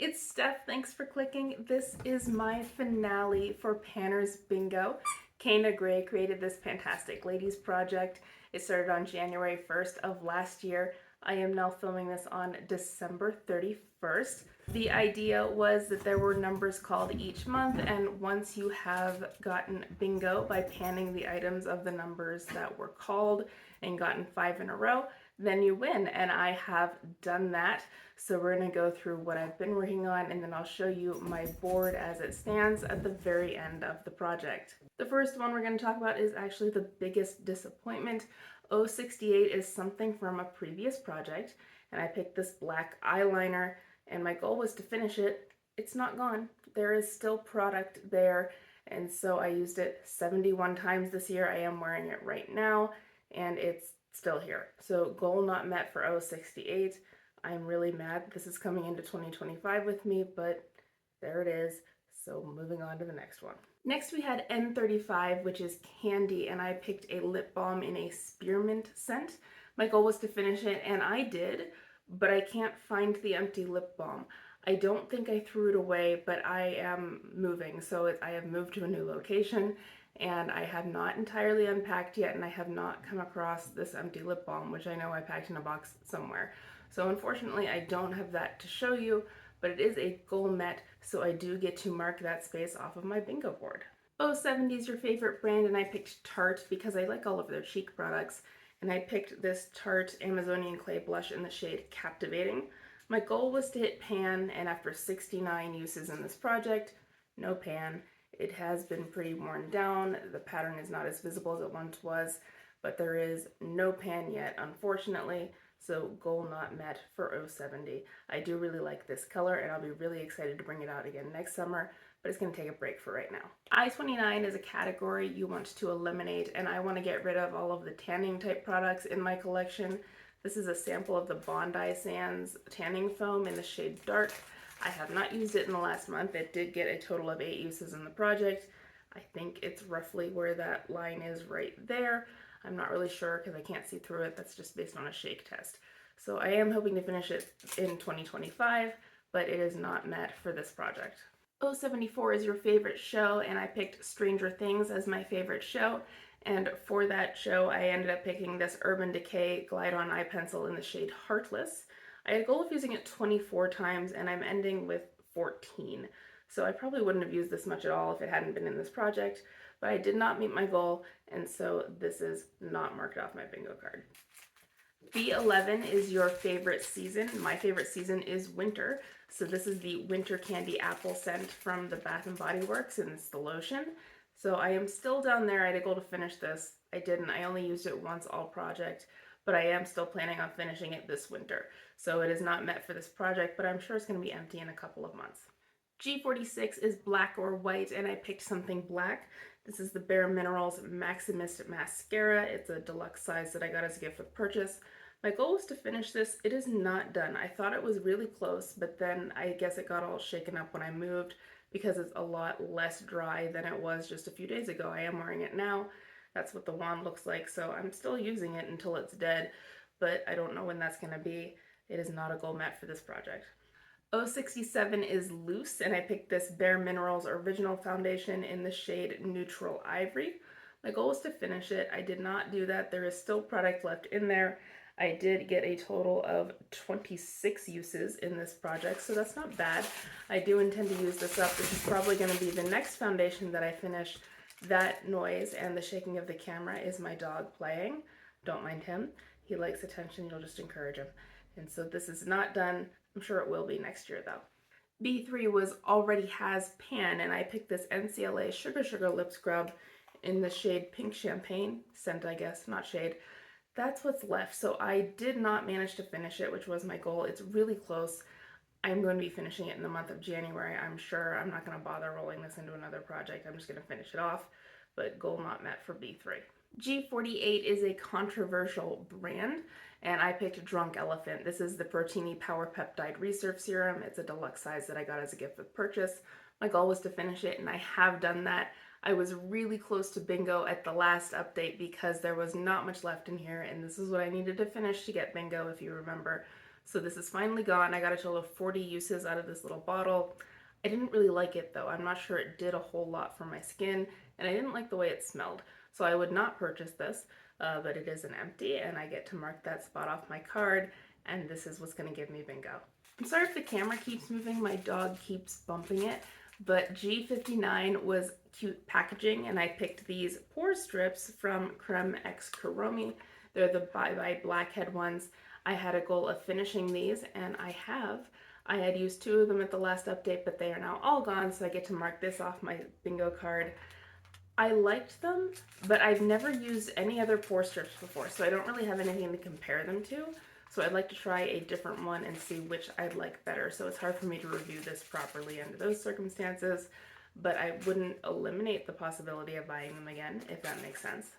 it's Steph. Thanks for clicking. This is my finale for Panner's Bingo. Kana Gray created this Pantastic Ladies project. It started on January 1st of last year. I am now filming this on December 31st. The idea was that there were numbers called each month, and once you have gotten bingo by panning the items of the numbers that were called and gotten 5 in a row, then you win, and I have done that. So we're going to go through what I've been working on, and then I'll show you my board as it stands at the very end of the project. The first one we're going to talk about is actually the biggest disappointment. 068 is something from a previous project, and I picked this black eyeliner, and my goal was to finish it. It's not gone. There is still product there, and so I used it 71 times this year. I am wearing it right now, and it's still here. So goal not met for 068. I'm really mad this is coming into 2025 with me, but there it is. So moving on to the next one. Next we had N35, which is candy, and I picked a lip balm in a spearmint scent. My goal was to finish it, and I did, but I can't find the empty lip balm. I don't think I threw it away, but I am moving, so I have moved to a new location, and I have not entirely unpacked yet, and I have not come across this empty lip balm, which I know I packed in a box somewhere. So unfortunately, I don't have that to show you, but it is a goal met, so I do get to mark that space off of my bingo board. 070 is your favorite brand, and I picked Tarte because I like all of their cheek products, and I picked this Tarte Amazonian Clay Blush in the shade Captivating. My goal was to hit pan, and after 69 uses in this project, no pan. It has been pretty worn down. The pattern is not as visible as it once was, but there is no pan yet, unfortunately. So goal not met for 070. I do really like this color, and I'll be really excited to bring it out again next summer, but it's going to take a break for right now. I-29 is a category you want to eliminate, and I want to get rid of all of the tanning type products in my collection. This is a sample of the Bondi Sands tanning foam in the shade Dark. I have not used it in the last month. It did get a total of 8 uses in the project. I think it's roughly where that line is right there. I'm not really sure because I can't see through it. That's just based on a shake test. So I am hoping to finish it in 2025, but it is not met for this project. 074 is your favorite show, and I picked Stranger Things as my favorite show. And for that show, I ended up picking this Urban Decay Glide-On Eye Pencil in the shade Heartless. I had a goal of using it 24 times, and I'm ending with 14. So I probably wouldn't have used this much at all if it hadn't been in this project, but I did not meet my goal, and so this is not marked off my bingo card. B11 is your favorite season. My favorite season is winter. So this is the Winter Candy Apple scent from the Bath & Body Works, and it's the lotion. So I am still down there. I had a goal to finish this. I didn't. I only used it once all project, but I am still planning on finishing it this winter. So it is not met for this project, but I'm sure it's going to be empty in a couple of months. G46 is black or white, and I picked something black. This is the Bare Minerals Maximist Mascara. It's a deluxe size that I got as a gift with purchase. My goal was to finish this. It is not done. I thought it was really close, but then I guess it got all shaken up when I moved because it's a lot less dry than it was just a few days ago. I am wearing it now. That's what the wand looks like, so I'm still using it until it's dead, but I don't know when that's going to be. It is not a goal met for this project. 067 is loose, and I picked this Bare Minerals Original Foundation in the shade Neutral Ivory. My goal was to finish it. I did not do that. There is still product left in there. I did get a total of 26 uses in this project, so that's not bad. I do intend to use this up. This is probably going to be the next foundation that I finish. That noise and the shaking of the camera is my dog playing. Don't mind him. He likes attention. You'll just encourage him. And so this is not done. I'm sure it will be next year though. B3 was already has pan, and I picked this NCLA Sugar Lip Scrub in the shade Pink Champagne. Scent, I guess, not shade. That's what's left. So I did not manage to finish it, which was my goal. It's really close. I'm going to be finishing it in the month of January, I'm sure. I'm not going to bother rolling this into another project. I'm just going to finish it off, but goal not met for B3. G48 is a controversial brand, and I picked Drunk Elephant. This is the Protini Power Peptide Resurf Serum. It's a deluxe size that I got as a gift with purchase. My goal was to finish it, and I have done that. I was really close to bingo at the last update because there was not much left in here, and this is what I needed to finish to get bingo, if you remember. So this is finally gone. I got a total of 40 uses out of this little bottle. I didn't really like it though. I'm not sure it did a whole lot for my skin, and I didn't like the way it smelled. So I would not purchase this, but it is an empty, and I get to mark that spot off my card, and this is what's gonna give me bingo. I'm sorry if the camera keeps moving, my dog keeps bumping it, but G59 was cute packaging, and I picked these pore strips from Creme X Kuromi. They're the Bye Bye Blackhead ones. I had a goal of finishing these, and I have. I had used 2 of them at the last update, but they are now all gone, so I get to mark this off my bingo card. I liked them, but I've never used any other pore strips before, so I don't really have anything to compare them to. So I'd like to try a different one and see which I'd like better. So it's hard for me to review this properly under those circumstances, but I wouldn't eliminate the possibility of buying them again, if that makes sense.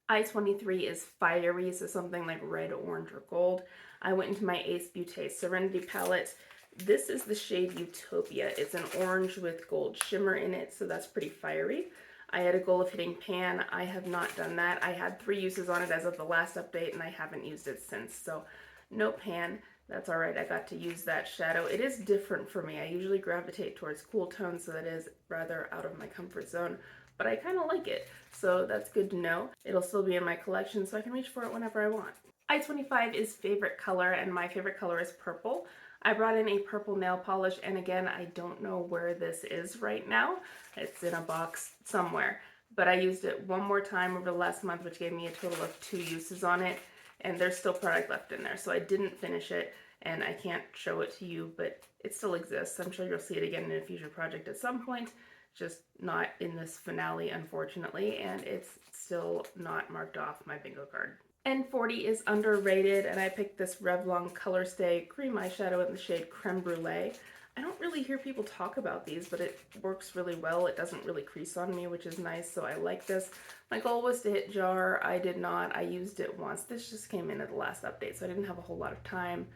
I-23 is fiery, so something like red, orange, or gold. I went into my Ace Beauté Serenity palette. This is the shade Utopia. It's an orange with gold shimmer in it, so that's pretty fiery. I had a goal of hitting pan. I have not done that. I had 3 uses on it as of the last update, and I haven't used it since, so no pan. That's all right. I got to use that shadow. It is different for me. I usually gravitate towards cool tones, so that is rather out of my comfort zone, but I kind of like it, so that's good to know. It'll still be in my collection, so I can reach for it whenever I want. I-25 is favorite color, and my favorite color is purple. I brought in a purple nail polish, and again, I don't know where this is right now. It's in a box somewhere, but I used it one more time over the last month, which gave me a total of 2 uses on it, and there's still product left in there, so I didn't finish it, and I can't show it to you, but it still exists. I'm sure you'll see it again in a future project at some point, just not in this finale, unfortunately, and it's still not marked off my bingo card. N40 is underrated, and I picked this Revlon Color Stay cream eyeshadow in the shade Creme Brulee. I don't really hear people talk about these, but it works really well. It doesn't really crease on me, which is nice, so I like this. My goal was to hit jar. I did not. I used it once. This just came in at the last update, so I didn't have a whole lot of time.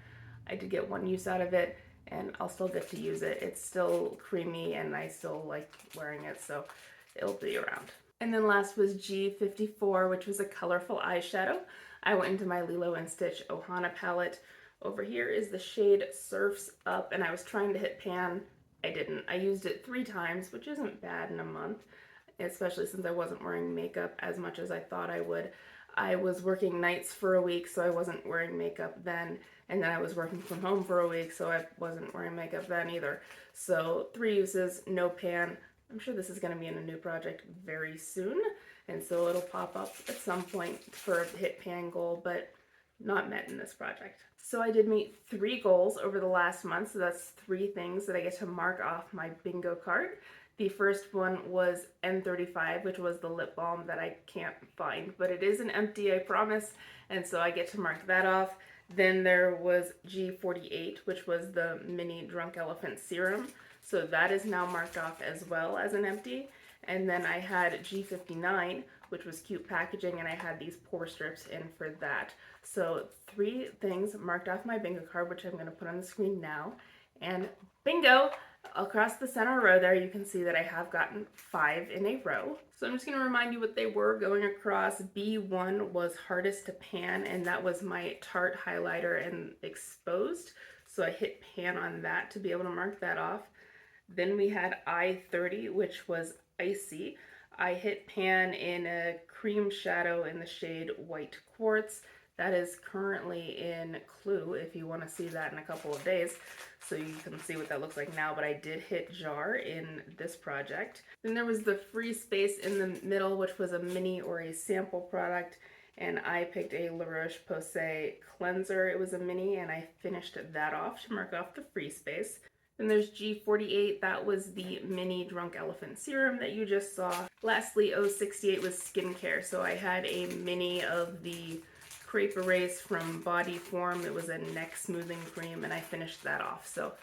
I did get 1 use out of it, and I'll still get to use it. It's still creamy, and I still like wearing it, so it'll be around. And then last was G54, which was a colorful eyeshadow. I went into my Lilo & Stitch Ohana palette. Over here is the shade Surf's Up, and I was trying to hit pan. I didn't. I used it 3 times, which isn't bad in a month, especially since I wasn't wearing makeup as much as I thought I would. I was working nights for a week, so I wasn't wearing makeup then, and then I was working from home for a week, so I wasn't wearing makeup then either. So 3 uses, no pan. I'm sure this is going to be in a new project very soon, and so it'll pop up at some point for a hit pan goal, but not met in this project. So I did meet 3 goals over the last month, so that's 3 things that I get to mark off my bingo card. The first one was N35, which was the lip balm that I can't find, but it is an empty, I promise, and so I get to mark that off. Then there was G48, which was the mini Drunk Elephant serum. So that is now marked off as well as an empty. And then I had G59, which was cute packaging, and I had these pore strips in for that. So 3 things marked off my bingo card, which I'm going to put on the screen now. And bingo! Across the center row there, you can see that I have gotten 5 in a row. So I'm just going to remind you what they were going across. B1 was hardest to pan, and that was my Tarte highlighter and exposed. So I hit pan on that to be able to mark that off. Then we had I-30, which was icy. I hit pan in a cream shadow in the shade White Quartz. That is currently in Clue, if you want to see that in a couple of days. So you can see what that looks like now, but I did hit jar in this project. Then there was the Free Space in the middle, which was a mini or a sample product. And I picked a La Roche-Posay cleanser. It was a mini, and I finished that off to mark off the Free Space. Then there's G48, that was the mini Drunk Elephant serum that you just saw. Lastly, 068 was skincare, so I had a mini of the Crepe Erase from Body Form. It was a neck smoothing cream, and I finished that off. So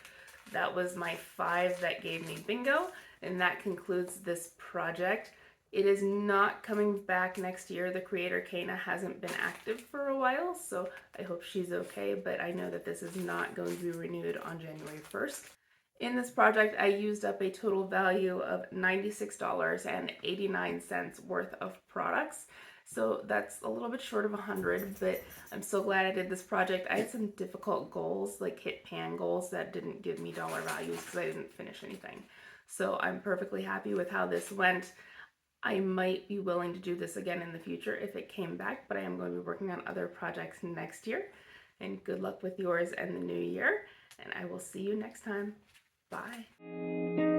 that was my 5 that gave me bingo, and that concludes this project. It is not coming back next year. The creator, Kana, hasn't been active for a while, so I hope she's okay, but I know that this is not going to be renewed on January 1st. In this project, I used up a total value of $96.89 worth of products. So that's a little bit short of 100, but I'm so glad I did this project. I had some difficult goals, like hit pan goals, that didn't give me dollar values because I didn't finish anything. So I'm perfectly happy with how this went. I might be willing to do this again in the future if it came back, but I am going to be working on other projects next year. And good luck with yours and the new year. And I will see you next time. Bye.